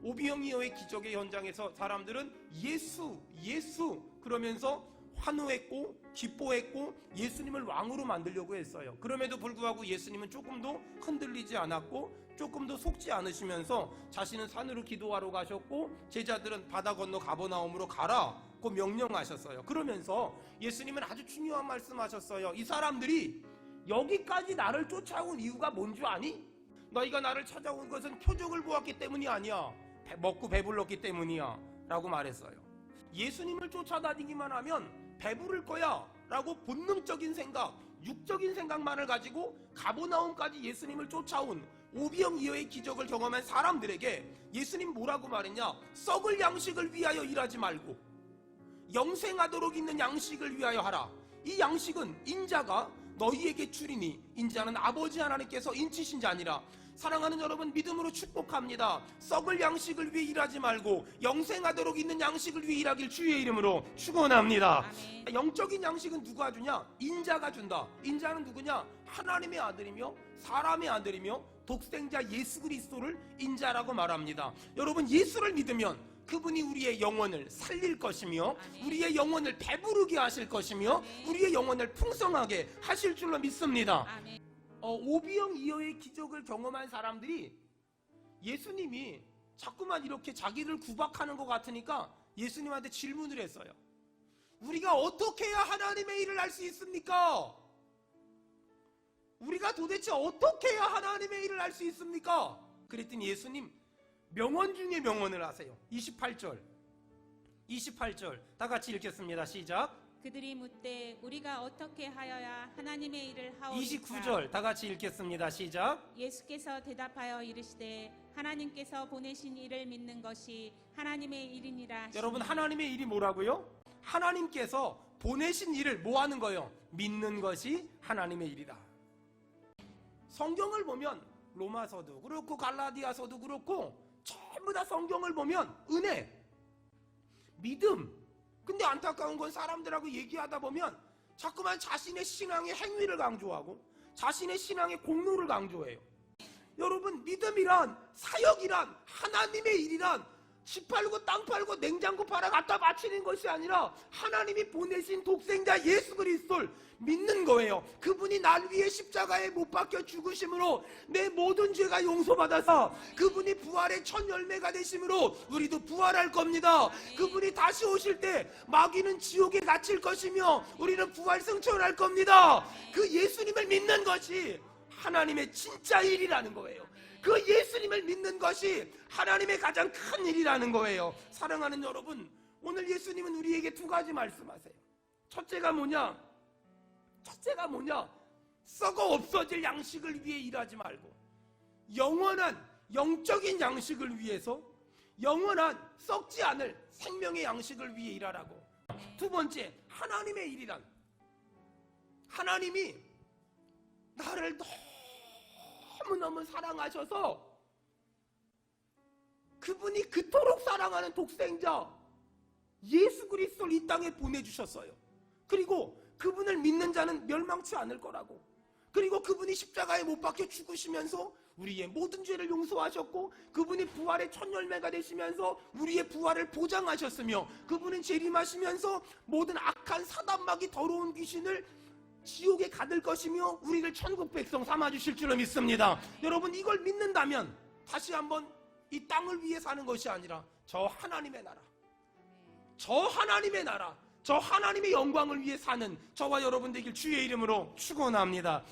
오병이어의 기적의 현장에서 사람들은 예수 그러면서 환호했고 기뻐했고 예수님을 왕으로 만들려고 했어요. 그럼에도 불구하고 예수님은 조금도 흔들리지 않았고 조금도 속지 않으시면서 자신은 산으로 기도하러 가셨고 제자들은 바다 건너 가버나움으로 가라고 명령하셨어요. 그러면서 예수님은 아주 중요한 말씀하셨어요. 이 사람들이 여기까지 나를 쫓아온 이유가 뭔 줄 아니? 너희가 나를 찾아온 것은 표적을 보았기 때문이 아니야. 먹고 배불렀기 때문이야 라고 말했어요. 예수님을 쫓아다니기만 하면 배부를 거야 라고 본능적인 생각, 육적인 생각만을 가지고 가버나움까지 예수님을 쫓아온 오병이어의 기적을 경험한 사람들에게 예수님 뭐라고 말했냐? 썩을 양식을 위하여 일하지 말고 영생하도록 있는 양식을 위하여 하라. 이 양식은 인자가 너희에게 주리니 인자는 아버지 하나님께서 인치신 자니라. 사랑하는 여러분, 믿음으로 축복합니다. 썩을 양식을 위해 일하지 말고 영생하도록 있는 양식을 위해 일하길 주의 이름으로 축원합니다. 아멘. 영적인 양식은 누가 주냐? 인자가 준다. 인자는 누구냐? 하나님의 아들이며 사람의 아들이며 독생자 예수 그리스도를 인자라고 말합니다. 여러분, 예수를 믿으면 그분이 우리의 영혼을 살릴 것이며 아멘. 우리의 영혼을 배부르게 하실 것이며 아멘. 우리의 영혼을 풍성하게 하실 줄로 믿습니다. 아멘. 오병이어의 기적을 경험한 사람들이 예수님이 자꾸만 이렇게 자기를 구박하는 것 같으니까 예수님한테 질문을 했어요. 우리가 어떻게 해야 하나님의 일을 할 수 있습니까? 우리가 도대체 어떻게 해야 하나님의 일을 할 수 있습니까? 그랬더니 예수님 명언 중에 명언을 하세요. 28절 다 같이 읽겠습니다. 시작. 그들이 묻되 우리가 어떻게 하여야 하나님의 일을 하오리까? 29절 다 같이 읽겠습니다. 시작. 예수께서 대답하여 이르시되 하나님께서 보내신 이를 믿는 것이 하나님의 일이니라. 여러분, 하나님의 일이 뭐라고요? 하나님께서 보내신 일을 뭐 하는 거예요? 믿는 것이 하나님의 일이다. 성경을 보면 로마서도 그렇고 갈라디아서도 그렇고 전부 다 성경을 보면 은혜, 믿음. 근데 안타까운 건 사람들하고 얘기하다 보면 자꾸만 자신의 신앙의 행위를 강조하고 자신의 신앙의 공로를 강조해요. 여러분, 믿음이란, 사역이란, 하나님의 일이란 집 팔고 땅 팔고 냉장고 팔아 갖다 바치는 것이 아니라 하나님이 보내신 독생자 예수 그리스도를 믿는 거예요. 그분이 날 위해 십자가에 못 박혀 죽으심으로 내 모든 죄가 용서받아서 그분이 부활의 첫 열매가 되심으로 우리도 부활할 겁니다. 그분이 다시 오실 때 마귀는 지옥에 갇힐 것이며 우리는 부활 승천할 겁니다. 그 예수님을 믿는 것이 하나님의 진짜 일이라는 거예요. 그 예수님을 믿는 것이 하나님의 가장 큰 일이라는 거예요. 사랑하는 여러분, 오늘 예수님은 우리에게 두 가지 말씀하세요. 첫째가 뭐냐? 썩어 없어질 양식을 위해 일하지 말고 영원한 영적인 양식을 위해서 영원한 썩지 않을 생명의 양식을 위해 일하라고. 두 번째, 하나님의 일이란, 하나님이 나를 너무너무 사랑하셔서 그분이 그토록 사랑하는 독생자 예수 그리스도를 이 땅에 보내주셨어요. 그리고 그분을 믿는 자는 멸망치 않을 거라고. 그리고 그분이 십자가에 못 박혀 죽으시면서 우리의 모든 죄를 용서하셨고 그분이 부활의 첫 열매가 되시면서 우리의 부활을 보장하셨으며 그분은 재림하시면서 모든 악한 사단마귀 더러운 귀신을 지옥에 가둘 것이며 우리를 천국 백성 삼아주실 줄로 믿습니다. 여러분, 이걸 믿는다면 다시 한번 이 땅을 위해 사는 것이 아니라 저 하나님의 나라, 저 하나님의 영광을 위해 사는 저와 여러분 되길 주의 이름으로 축원합니다.